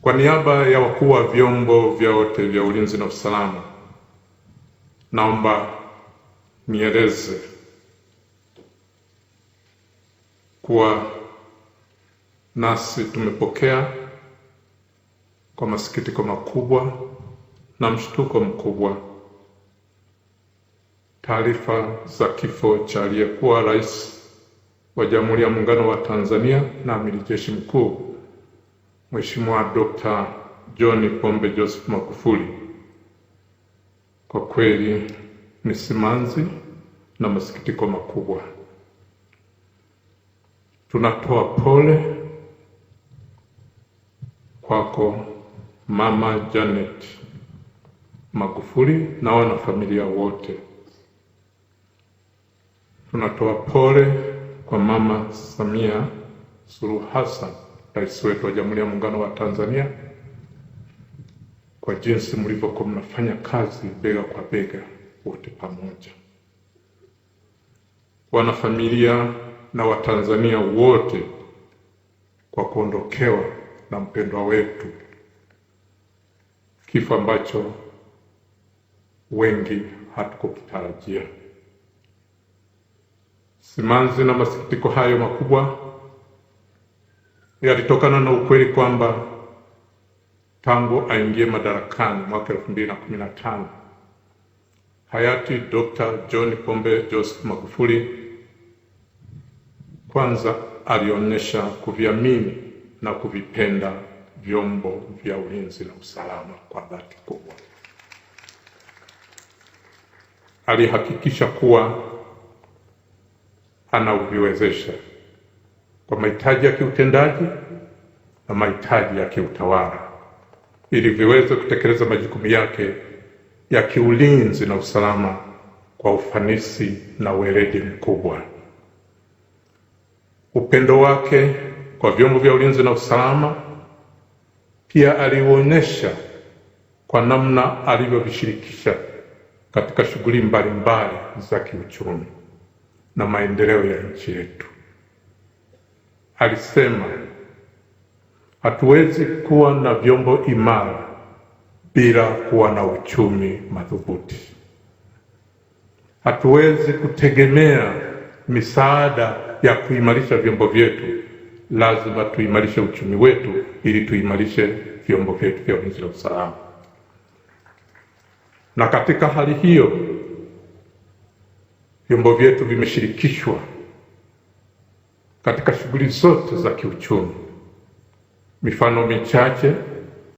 Kwa niaba ya wakuu wa vyombo vyote vya ulinzi na usalama, naomba nieleze kuwa nasi tumepokea kwa masikitiko makubwa na mshtuko mkubwa taarifa za kifo cha aliyekuwa Rais wa Jamhuri ya Muungano wa Tanzania na Amiri Jeshi Mkuu Mheshimiwa Dr. John Pombe Joseph Magufuli. Kwa kweli ni simanzi na masikitiko makubwa. Tunatoa pole kwako Mama Janet Magufuli na wanafamilia wote. Tunatoa pole kwa Mama Samia Suluhu Hassan, Rais wetu wa Jamhuri ya Muungano wa Tanzania, kwa jinsi mlivyokuwa mnafanya kazi bega kwa bega wote pamoja. Wanafamilia na Watanzania wote kwa kuondokewa na mpendwa wetu, kifo ambacho wengi hatukukitarajia. Simanzi na masikitiko hayo makubwa yalitokana na ukweli kwamba tangu aingie madarakani mwaka 2015 hayati Dr. John Pombe Joseph Magufuli kwanza alionyesha kuviamini na kuvipenda vyombo vya ulinzi na usalama kwa dhati kubwa. Alihakikisha kuwa anaviwezesha kwa mahitaji ya kiutendaji na mahitaji ya kiutawala ili viweze kutekeleza majukumu yake ya kiulinzi na usalama kwa ufanisi na weledi mkubwa. Upendo wake kwa vyombo vya ulinzi na usalama pia alionyesha kwa namna alivyovishirikisha katika shughuli mbalimbali za kiuchumi na maendeleo ya nchi yetu. Alisema, hatuwezi kuwa na vyombo imara bila kuwa na uchumi madhubuti. Hatuwezi kutegemea misaada ya kuimarisha vyombo vyetu, lazima tuimarishe uchumi wetu ili tuimarishe vyombo vyetu vya ulinzi na usalama. Na katika hali hiyo vyombo vyetu vimeshirikishwa katika shughuli zote za kiuchumi. Mifano michache